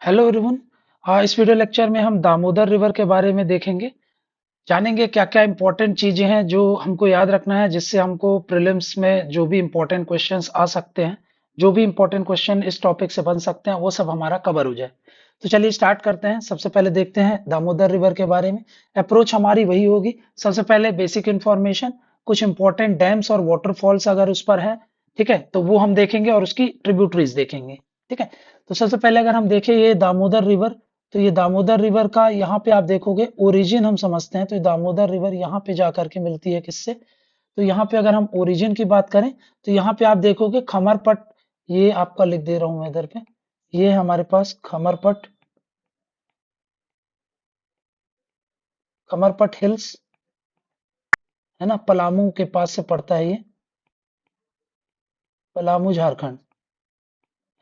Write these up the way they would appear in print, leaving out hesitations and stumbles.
Hello everyone. इस video lecture में हम दामोदर रिवर के बारे में देखेंगे। जानेंगे क्या क्या इंपॉर्टेंट चीजें हैं जो हमको याद रखना है, जिससे हमको प्रीलिम्स में जो भी इंपॉर्टेंट क्वेश्चंस आ सकते हैं, जो भी इंपॉर्टेंट क्वेश्चन इस टॉपिक से बन सकते हैं, वो सब हमारा कवर हो जाए। तो चलिए स्टार्ट करते हैं। सबसे पहले देखते हैं दामोदर रिवर के बारे में। अप्रोच हमारी वही होगी। सबसे पहले बेसिक इंफॉर्मेशन, कुछ इंपॉर्टेंट डैम्स और वाटरफॉल्स अगर उस पर है, ठीक है, तो वो हम देखेंगे और उसकी ट्रिब्यूटरीज देखेंगे। ठीक है, तो सबसे पहले अगर हम देखें ये दामोदर रिवर, तो ये दामोदर रिवर का यहाँ पे आप देखोगे ओरिजिन हम समझते हैं, तो ये दामोदर रिवर यहाँ पे जाकर के मिलती है किससे? तो यहाँ पे अगर हम ओरिजिन की बात करें तो यहाँ पे आप देखोगे खमरपट, ये आपका लिख दे रहा हूं मैं इधर पे, ये हमारे पास खमरपट, खमरपट हिल्स है ना, पलामू के पास से पड़ता है ये, पलामू झारखंड,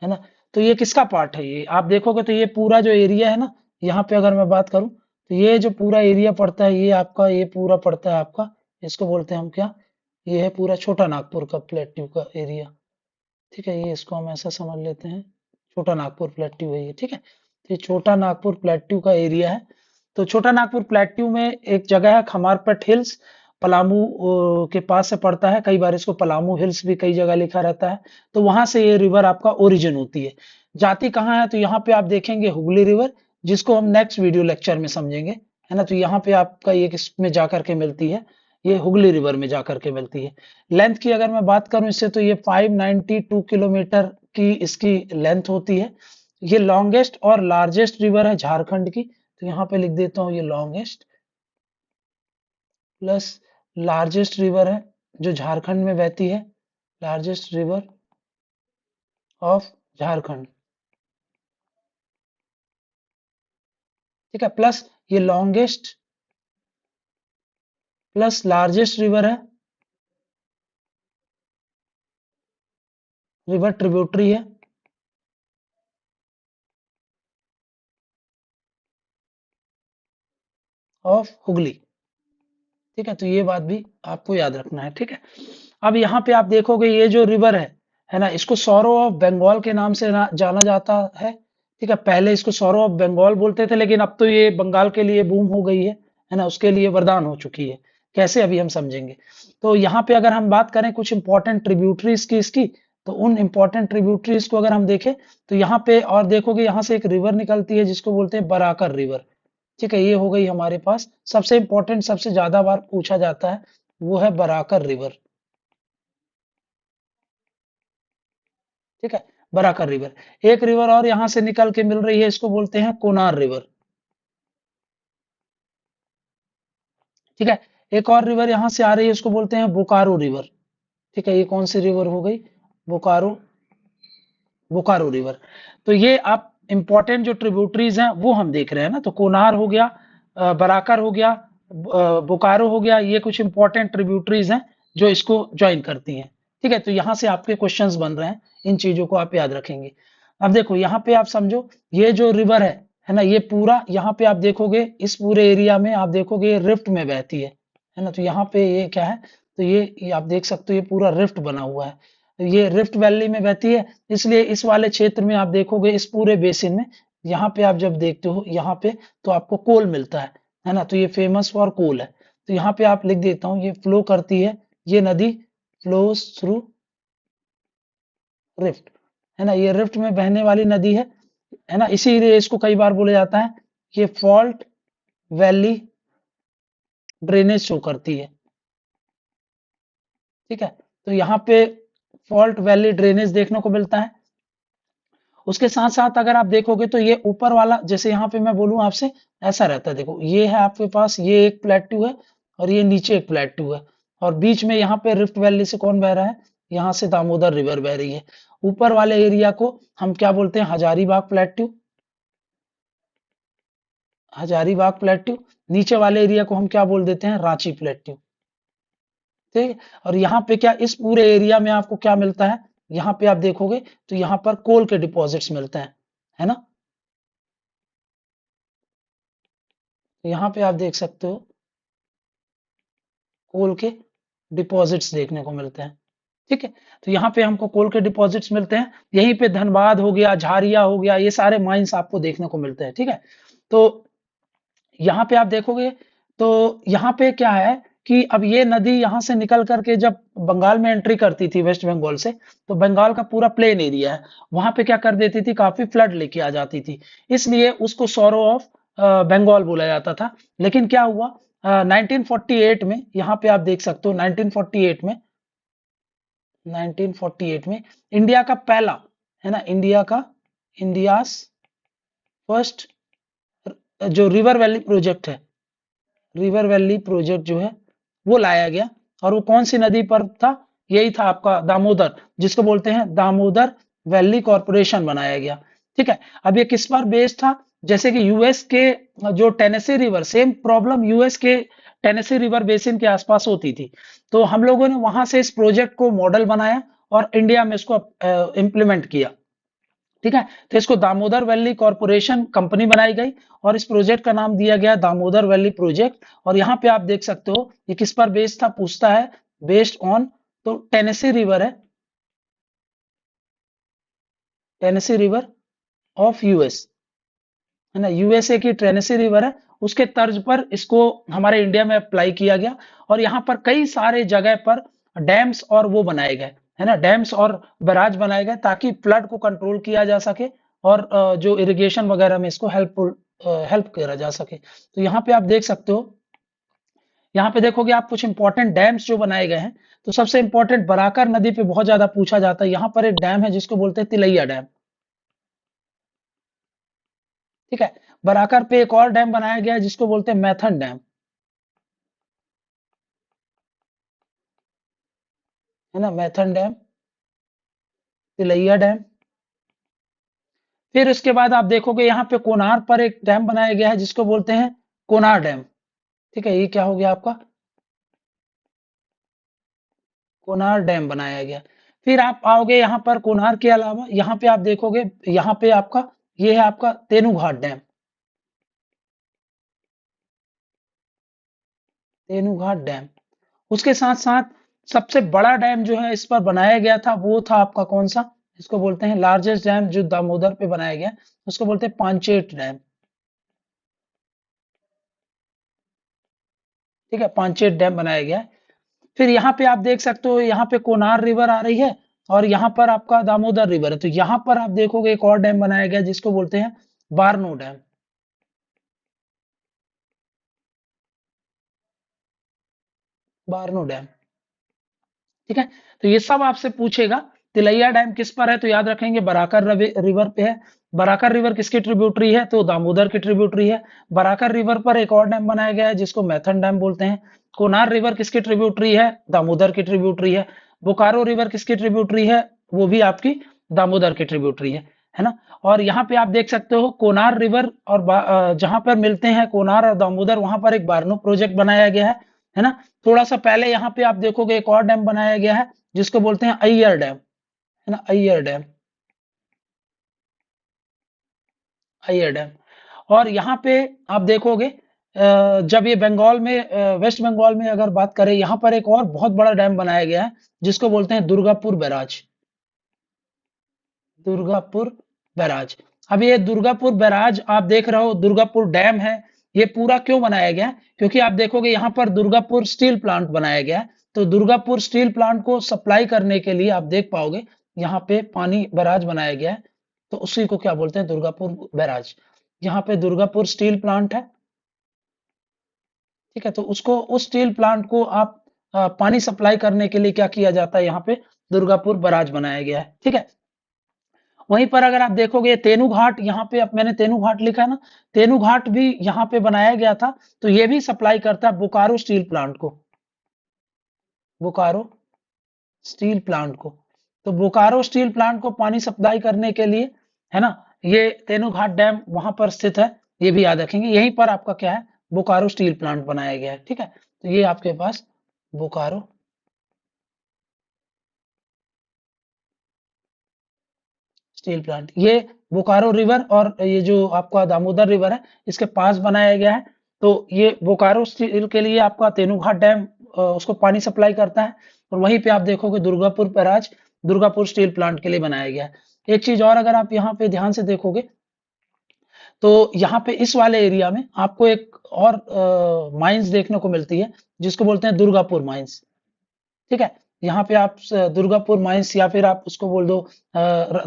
है ना। तो ये किसका पार्ट है? ये आप देखोगे तो ये पूरा जो एरिया है ना, यहाँ पे अगर मैं बात करूं तो ये जो पूरा एरिया पड़ता है ये आपका, ये पूरा पड़ता है आपका, इसको बोलते हैं हम क्या, ये है पूरा छोटा नागपुर का प्लेट्यू का एरिया। ठीक है, ये इसको हम ऐसा समझ लेते हैं, छोटा नागपुर प्लेट्यू है ये। ठीक है, तो ये छोटा नागपुर प्लेट्यू का एरिया है। तो छोटा नागपुर प्लेट्यू में एक जगह है खमारपट हिल्स, पलामू के पास से पड़ता है। कई बार इसको पलामू हिल्स भी कई जगह लिखा रहता है। तो वहां से ये रिवर आपका ओरिजिन होती है। जाती कहाँ है? तो यहाँ पे आप देखेंगे हुगली रिवर, जिसको हम नेक्स्ट वीडियो लेक्चर में समझेंगे, है ना। तो यहाँ पे आपका ये किसमें जाकर के मिलती है? ये हुगली रिवर में जाकर के मिलती है। लेंथ की अगर मैं बात करूं इससे, तो ये 592 किलोमीटर की इसकी लेंथ होती है। ये लॉन्गेस्ट और लार्जेस्ट रिवर है झारखंड की। तो यहाँ पे लिख देता हूँ ये लॉन्गेस्ट प्लस लार्जेस्ट रिवर है जो झारखंड में बहती है, लार्जेस्ट रिवर ऑफ झारखंड। ठीक है, प्लस ये लॉन्गेस्ट प्लस लार्जेस्ट रिवर है, रिवर ट्रिब्यूटरी है ऑफ हुगली। ठीक है, तो ये बात भी आपको याद रखना है। ठीक है, अब यहाँ पे आप देखोगे ये जो रिवर है ना, इसको सौरो ऑफ बंगाल के नाम से जाना जाता है। ठीक है, पहले इसको सौरो ऑफ बंगाल बोलते थे, लेकिन अब तो ये बंगाल के लिए बूम हो गई है ना, उसके लिए वरदान हो चुकी है। कैसे, अभी हम समझेंगे। तो यहाँ पे अगर हम बात करें कुछ इंपॉर्टेंट ट्रिब्यूटरीज की इसकी, तो उन इंपॉर्टेंट ट्रिब्यूटरीज को अगर हम देखें तो यहाँ पे और देखोगे यहाँ से एक रिवर निकलती है जिसको बोलते हैं बराकर रिवर। ठीक है, ये हो गई हमारे पास सबसे इंपॉर्टेंट, सबसे ज्यादा बार पूछा जाता है, वो है बराकर रिवर। ठीक है, बराकर रिवर। एक रिवर और यहां से निकल के मिल रही है, इसको बोलते हैं कोनार रिवर। ठीक है, एक और रिवर यहां से आ रही है, इसको बोलते हैं बोकारो रिवर। ठीक है, ये कौन सी रिवर हो गई? बोकारो, बोकारो रिवर। तो ये आप इंपॉर्टेंट जो ट्रिब्यूटरीज हैं वो हम देख रहे हैं ना, तो कोनार हो गया, बराकर हो गया, बोकारो हो गया, ये कुछ इंपॉर्टेंट ट्रिब्यूटरीज हैं जो इसको ज्वाइन करती हैं। ठीक है, तो यहां से आपके क्वेश्चंस बन रहे हैं, इन चीजों को आप याद रखेंगे। अब देखो यहाँ पे आप समझो, ये जो रिवर है ना, ये पूरा यहाँ पे आप देखोगे, इस पूरे एरिया में आप देखोगे ये रिफ्ट में बहती है ना। तो यहाँ पे ये क्या है? तो ये आप देख सकते हो, ये पूरा रिफ्ट बना हुआ है, ये रिफ्ट वैली में बहती है। इसलिए इस वाले क्षेत्र में आप देखोगे, इस पूरे बेसिन में, यहाँ पे आप जब देखते हो यहाँ पे, तो आपको कोल मिलता है ना। तो ये फेमस फॉर कोल है। तो यहाँ पे आप लिख देता हूँ, ये फ्लो करती है, ये नदी फ्लोज थ्रू रिफ्ट, है ना, ये रिफ्ट में बहने वाली नदी है ना। इसीलिए इसको कई बार बोला जाता है ये फॉल्ट वैली ड्रेनेज शो करती है। ठीक है, तो यहाँ पे फॉल्ट वैली ड्रेनेज देखने को मिलता है। उसके साथ साथ अगर आप देखोगे तो ये ऊपर वाला, जैसे यहाँ पे मैं बोलूं आपसे, ऐसा रहता है। देखो ये है आपके पास, ये एक प्लेट्यू है और ये नीचे एक प्लेट्यू है, और बीच में यहाँ पे रिफ्ट वैली से कौन बह रहा है? यहाँ से दामोदर रिवर बह रही है। ऊपर वाले एरिया को हम क्या बोलते हैं? Hazaribagh plateau, Hazaribagh plateau. नीचे वाले एरिया को हम क्या बोल देते हैं? रांची प्लेट्यू। ठीक है, और यहाँ पे क्या, इस पूरे एरिया में आपको क्या मिलता है? यहाँ पे आप देखोगे तो यहाँ पर कोल के डिपॉजिट्स मिलते हैं, है ना। तो यहाँ पे आप देख सकते हो कोल के डिपॉजिट्स देखने को मिलते हैं। ठीक है। तो यहाँ पे हमको कोल के डिपॉजिट्स मिलते हैं, यहीं पे धनबाद हो गया, झारिया हो गया, ये सारे माइंस आपको देखने को मिलते हैं। ठीक है। तो यहाँ पे आप देखोगे तो यहाँ पे क्या है कि अब ये नदी यहाँ से निकल करके जब बंगाल में एंट्री करती थी वेस्ट बंगाल से, तो बंगाल का पूरा प्लेन एरिया है, वहां पे क्या कर देती थी, काफी फ्लड लेके आ जाती थी, इसलिए उसको सौरो ऑफ बंगाल बोला जाता था। लेकिन क्या हुआ, 1948 में, यहाँ पे आप देख सकते हो 1948 में, 1948 में इंडिया का पहला, है ना, इंडिया फर्स्ट जो रिवर वैली प्रोजेक्ट है, रिवर वैली प्रोजेक्ट जो है वो लाया गया। और वो कौन सी नदी पर था, यही था आपका दामोदर, जिसको बोलते हैं दामोदर वैली कॉरपोरेशन बनाया गया। ठीक है। अब ये किस पर बेस्ड था, जैसे कि यूएस के जो Tennessee river, same problem US के टेनेसी रिवर बेसिन के आसपास होती थी, तो हम लोगों ने वहां से इस प्रोजेक्ट को मॉडल बनाया और इंडिया में इसको इम्प्लीमेंट किया। ठीक है। तो इसको दामोदर वैली कॉरपोरेशन कंपनी बनाई गई और इस प्रोजेक्ट का नाम दिया गया दामोदर वैली प्रोजेक्ट। और यहाँ पे आप देख सकते हो ये किस पर बेस्ड था, पूछता है बेस्ड ऑन, तो टेनेसी रिवर है, टेनेसी रिवर ऑफ यूएस, है ना, यूएसए की टेनेसी रिवर है, उसके तर्ज पर इसको हमारे इंडिया में अप्लाई किया गया। और यहाँ पर कई सारे जगह पर डैम्स और वो बनाए गए, है ना, डैम्स और बैराज बनाए गए ताकि फ्लड को कंट्रोल किया जा सके और जो इरिगेशन वगैरह में इसको हेल्प करा जा सके। तो यहाँ पे आप देख सकते हो, यहाँ पे देखोगे आप कुछ इंपॉर्टेंट डैम्स जो बनाए गए हैं। तो सबसे इंपॉर्टेंट बराकर नदी पे बहुत ज्यादा पूछा जाता है, यहाँ पर एक डैम है जिसको बोलते हैं तिलैया डैम। ठीक है। बराकर पे एक और डैम बनाया गया है जिसको बोलते हैं मैथन डैम, है ना, मैथन डैम, तिलैया डैम। फिर उसके बाद आप देखोगे यहाँ पे कोनार पर एक डैम बनाया गया है जिसको बोलते हैं कोनार डैम। ठीक है, ये क्या हो गया आपका, कोनार डैम बनाया गया। फिर आप आओगे यहाँ पर कोनार के अलावा यहाँ पे आप देखोगे, यहाँ पे आपका ये है आपका तेनूघाट डैम, तेनूघाट डैम। उसके साथ साथ सबसे बड़ा डैम जो है इस पर बनाया गया था वो था आपका कौन सा, इसको बोलते हैं लार्जेस्ट डैम जो दामोदर पे बनाया गया, उसको बोलते हैं पांचेत डैम। ठीक है, पांचेत डैम बनाया गया है। फिर यहाँ पे आप देख सकते हो, यहाँ पे कोनार रिवर आ रही है और यहाँ पर आपका दामोदर रिवर है, तो यहाँ पर आप देखोगे एक और डैम बनाया गया जिसको बोलते हैं बारनो डैम, बारनो डैम। ठीक है। तो ये सब आपसे पूछेगा। तिलैया डैम किस पर है, तो याद रखेंगे बराकर रिवर पे है। बराकर रिवर किसकी ट्रिब्यूटरी है, तो दामोदर की ट्रिब्यूटरी है। बराकर रिवर पर एक और डैम बनाया गया है जिसको मैथन डैम बोलते हैं। कोनार रिवर किसकी ट्रिब्यूटरी है, दामोदर की ट्रिब्यूटरी है। बोकारो रिवर किसकी ट्रिब्यूटरी है, वो भी आपकी दामोदर की ट्रिब्यूटरी है ना। और यहाँ पे आप देख सकते हो कोनार रिवर और जहां पर मिलते हैं कोनार और दामोदर, वहां पर एक बारनो प्रोजेक्ट बनाया गया है ना। थोड़ा सा पहले यहाँ पे आप देखोगे एक और डैम बनाया गया है जिसको बोलते हैं अय्यर डैम, है ना, अय्यर डैम, अय्यर डैम। और यहाँ पे आप देखोगे जब ये बंगाल में वेस्ट बंगाल में अगर बात करें, यहाँ पर एक और बहुत बड़ा डैम बनाया गया है जिसको बोलते हैं दुर्गापुर बैराज, दुर्गापुर बैराज। अब ये दुर्गापुर बैराज आप देख रहे हो, दुर्गापुर डैम है, ये पूरा क्यों बनाया गया है? क्योंकि आप देखोगे यहाँ पर दुर्गापुर स्टील प्लांट बनाया गया है, तो दुर्गापुर स्टील प्लांट को सप्लाई करने के लिए आप देख पाओगे यहाँ पे पानी बैराज बनाया गया है, तो उसी को क्या बोलते हैं, दुर्गापुर बैराज। यहाँ पे दुर्गापुर स्टील प्लांट है। ठीक है, तो उसको, उस स्टील प्लांट को आप पानी सप्लाई करने के लिए क्या किया जाता है, यहाँ पे दुर्गापुर बैराज बनाया गया है। ठीक है। वहीं पर अगर आप देखोगे तेनू घाट, यहाँ पे अब मैंने तेनू घाट लिखा है ना, तेनू घाट भी यहाँ पे बनाया गया था, तो ये भी सप्लाई करता है बोकारो स्टील प्लांट को, बोकारो स्टील प्लांट को। तो बोकारो स्टील प्लांट को पानी सप्लाई करने के लिए, है ना, ये तेनू घाट डैम वहां पर स्थित है, ये भी याद रखेंगे। यहीं पर आपका क्या है, बोकारो स्टील प्लांट बनाया गया है। ठीक है, तो ये आपके पास बोकारो स्टील प्लांट, ये बोकारो रिवर और ये जो आपका दामोदर रिवर है इसके पास बनाया गया है। तो ये बोकारो स्टील के लिए आपका तेनूघाट डैम उसको पानी सप्लाई करता है। और वहीं पे आप देखोगे Durgapur barrage Durgapur steel plant के लिए बनाया गया है। एक चीज और अगर आप यहाँ पे ध्यान से देखोगे तो यहाँ पे इस वाले एरिया में आपको एक और माइंस देखने को मिलती है जिसको बोलते हैं दुर्गापुर माइंस। ठीक है, यहाँ पे आप दुर्गापुर माइंस या फिर आप उसको बोल दो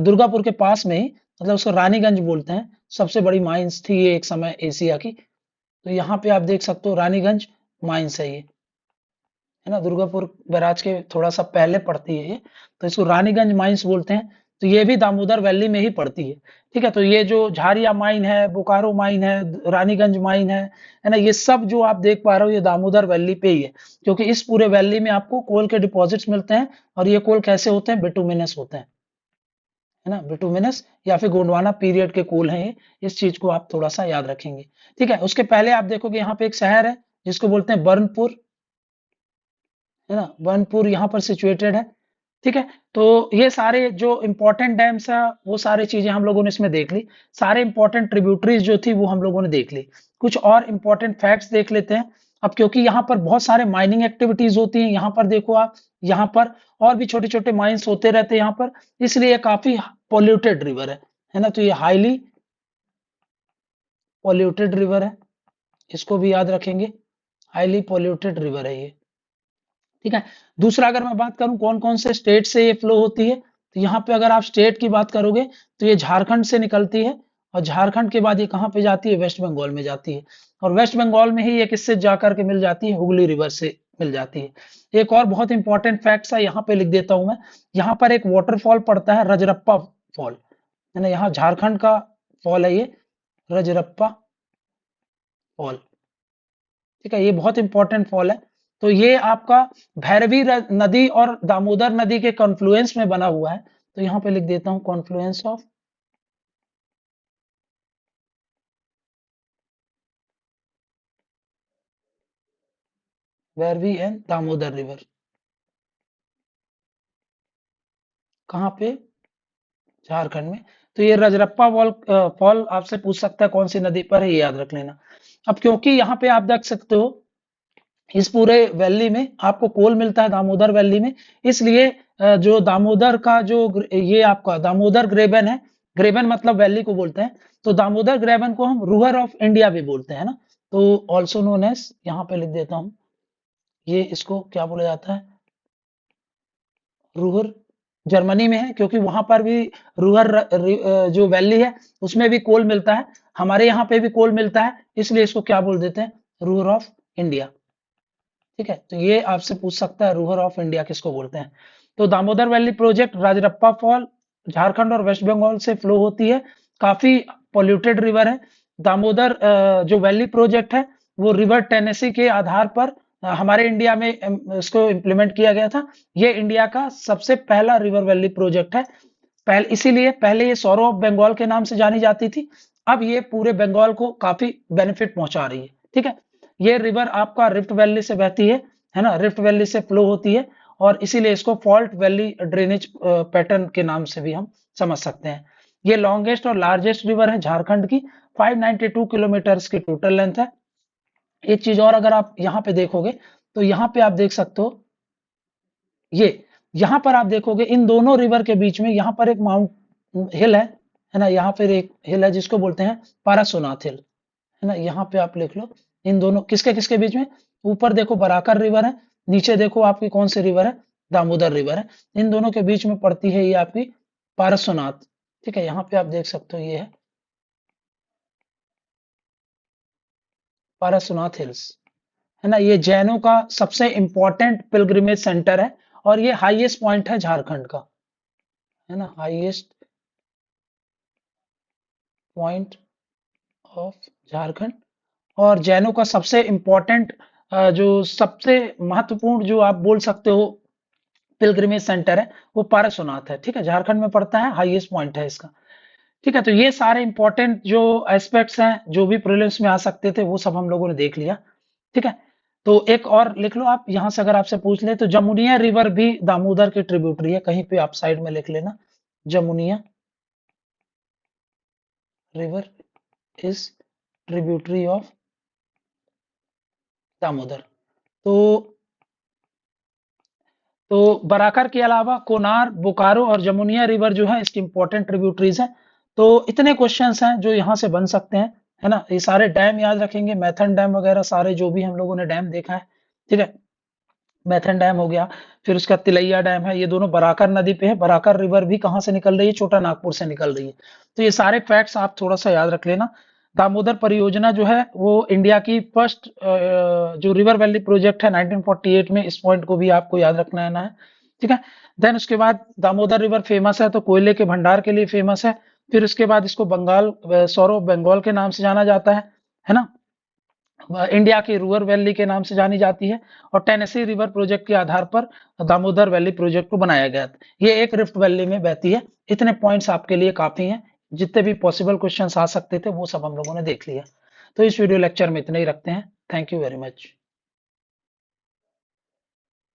दुर्गापुर के पास में ही, मतलब उसको रानीगंज बोलते हैं। सबसे बड़ी माइंस थी ये एक समय एशिया की। तो यहाँ पे आप देख सकते हो रानीगंज माइंस है ये, है ना, दुर्गापुर बैराज के थोड़ा सा पहले पड़ती है ये। तो इसको रानीगंज माइंस बोलते हैं। तो ये भी दामोदर वैली में ही पड़ती है। ठीक है, तो ये जो झारिया माइन है, बोकारो माइन है, रानीगंज माइन है ना, ये सब जो आप देख पा रहे हो ये दामोदर वैली पे ही है। क्योंकि इस पूरे वैली में आपको कोल के डिपॉजिट्स मिलते हैं और ये कोल कैसे होते हैं, बिटुमिनस होते हैं, है ना, बिटुमिनस या फिर गोंडवाना पीरियड के कोल हैं ये। इस चीज को आप थोड़ा सा याद रखेंगे। ठीक है, उसके पहले आप देखोगे यहाँ पे एक शहर है जिसको बोलते हैं बर्नपुर, है ना, बनपुर यहाँ पर सिचुएटेड है। ठीक है, तो ये सारे जो इंपॉर्टेंट डैम्स है वो सारी चीजें हम लोगों ने इसमें देख ली। सारे इंपॉर्टेंट ट्रिब्यूटरीज जो थी वो हम लोगों ने देख ली। कुछ और इंपॉर्टेंट फैक्ट्स देख लेते हैं अब, क्योंकि यहाँ पर बहुत सारे माइनिंग एक्टिविटीज होती हैं। यहाँ पर देखो आप, यहाँ पर और भी छोटे छोटे माइंस होते रहते हैं यहाँ पर, इसलिए काफी पॉल्यूटेड रिवर है ना। तो ये हाईली पॉल्यूटेड रिवर है, इसको भी याद रखेंगे, हाईली पॉल्यूटेड रिवर है ये। ठीक है, दूसरा अगर मैं बात करूं कौन कौन से स्टेट से ये फ्लो होती है, तो यहाँ पे अगर आप स्टेट की बात करोगे तो ये झारखंड से निकलती है। और झारखंड के बाद ये कहाँ पे जाती है, वेस्ट बंगाल में जाती है। और वेस्ट बंगाल में ही ये किससे जाकर के मिल जाती है, हुगली रिवर से मिल जाती है। एक और बहुत इंपॉर्टेंट फैक्ट है, यहाँ पे लिख देता हूं मैं। यहाँ पर एक वाटरफॉल पड़ता है, रजरप्पा फॉल, है ना, यहाँ झारखंड का फॉल है ये, रजरप्पा फॉल। ठीक है, ये बहुत इंपॉर्टेंट फॉल है। तो ये आपका भैरवी नदी और दामोदर नदी के कॉन्फ्लुएंस में बना हुआ है। तो यहाँ पे लिख देता हूँ Confluence of Bhairavi and Damodar river. कहाँ पे, झारखंड में। तो ये रजरप्पा फॉल आपसे पूछ सकता है कौन सी नदी पर है, ये याद रख लेना। अब क्योंकि यहाँ पे आप देख सकते हो इस पूरे वैली में आपको कोल मिलता है, दामोदर वैली में, इसलिए जो दामोदर का जो ये आपका दामोदर ग्रेबन है, ग्रेबन मतलब वैली को बोलते हैं। तो दामोदर ग्रेबन को हम रूहर ऑफ इंडिया भी बोलते हैं ना। तो ऑल्सो नोन एज, यहाँ पे लिख देता हूँ, ये इसको क्या बोला जाता है, रूहर। जर्मनी में है क्योंकि वहां पर भी रूहर जो वैली है उसमें भी कोल मिलता है। हमारे यहाँ पे भी कोल मिलता है, इसलिए इसको क्या बोल देते हैं, रूहर ऑफ इंडिया। ठीक है, तो ये आपसे पूछ सकता है रूहर ऑफ इंडिया किसको बोलते हैं। तो Damodar valley project Rajrappa fall Jharkhand और वेस्ट बंगाल से फ्लो होती है। काफी पॉल्यूटेड रिवर है। दामोदर जो वैली प्रोजेक्ट है वो रिवर टेनेसी के आधार पर हमारे इंडिया में इसको इम्प्लीमेंट किया गया था। ये इंडिया का सबसे पहला रिवर वैली प्रोजेक्ट है। इसीलिए पहले ये सौरो ऑफ बंगाल के नाम से जानी जाती थी। अब ये पूरे बंगाल को काफी बेनिफिट पहुंचा रही है। ठीक है, ये रिवर आपका रिफ्ट वैली से बहती है ना, रिफ्ट वैली से फ्लो होती है। और इसीलिए इसको फॉल्ट वैली ड्रेनेज पैटर्न के नाम से भी हम समझ सकते हैं। ये लॉन्गेस्ट और लार्जेस्ट रिवर है झारखंड की, 592 किलोमीटर की टोटल लेंथ है। एक चीज और अगर आप यहाँ पे देखोगे तो यहाँ पे आप देख सकते हो, ये यहाँ पर आप देखोगे इन दोनों रिवर के बीच में यहाँ पर एक माउंट हिल है ना, यहाँ पर एक हिल है जिसको बोलते हैं पारासोनाथ हिल, है ना। यहाँ पे आप लिख लो, इन दोनों किसके किसके बीच में, ऊपर देखो बराकर रिवर है, नीचे देखो आपकी कौन सी रिवर है, दामोदर रिवर है। इन दोनों के बीच में पड़ती है ये आपकी पारसोनाथ। ठीक है, यहाँ पे आप देख सकते हो ये है पारसोनाथ हिल्स, है ना। ये जैनों का सबसे इंपॉर्टेंट पिलग्रिमेज सेंटर है और ये हाईएस्ट पॉइंट है झारखंड का, है ना, हाईएस्ट पॉइंट ऑफ झारखंड। और जैनों का सबसे इंपॉर्टेंट जो सबसे महत्वपूर्ण जो आप बोल सकते हो पिलग्रिमेज सेंटर है वो पारसोनाथ है। ठीक है, झारखंड में पड़ता है, हाईएस्ट पॉइंट है इसका। ठीक है, तो ये सारे इंपॉर्टेंट जो एस्पेक्ट्स हैं जो भी प्रीलिम्स में आ सकते थे वो सब हम लोगों ने देख लिया। ठीक है, तो एक और लिख लो आप यहां से, अगर आपसे पूछ ले तो जमुनिया रिवर भी दामोदर की ट्रिब्यूटरी है, कहीं पे आप साइड में लिख लेना, Jamunia river is tributary of Damodar. तो तो बराकर के अलावा कोनार, बोकारो और जमुनिया रिवर जो है इसकी इंपॉर्टेंट ट्रिब्यूटरीज हैं। तो इतने क्वेश्चंस हैं जो यहाँ से बन सकते हैं, है ना। ये सारे डैम याद रखेंगे, मैथन डैम वगैरह सारे जो भी हम लोगों ने डैम देखा है, ठीक है। मैथन डैम हो गया, फिर उसका तिलैया डैम है, ये दोनों बराकर नदी पे है। बराकर रिवर भी कहाँ से निकल रही है, छोटा नागपुर से निकल रही है। तो ये सारे फैक्ट्स आप थोड़ा सा याद रख लेना। दामोदर परियोजना जो है वो इंडिया की फर्स्ट जो रिवर वैली प्रोजेक्ट है 1948 में, इस पॉइंट को भी आपको याद रखना है ना, है ठीक है। देन उसके बाद दामोदर रिवर फेमस है तो कोयले के भंडार के लिए फेमस है। फिर उसके बाद इसको बंगाल सौर ऑफ बंगाल के नाम से जाना जाता है ना। इंडिया की रूअर वैली के नाम से जानी जाती है। और टेनेसी रिवर प्रोजेक्ट के आधार पर दामोदर वैली प्रोजेक्ट को बनाया गया था। ये एक रिफ्ट वैली में बहती है। इतने पॉइंट्स आपके लिए काफी हैं, जितने भी पॉसिबल क्वेश्चंस आ सकते थे वो सब हम लोगों ने देख लिया। तो इस वीडियो लेक्चर में इतना ही रखते हैं। Thank you very much.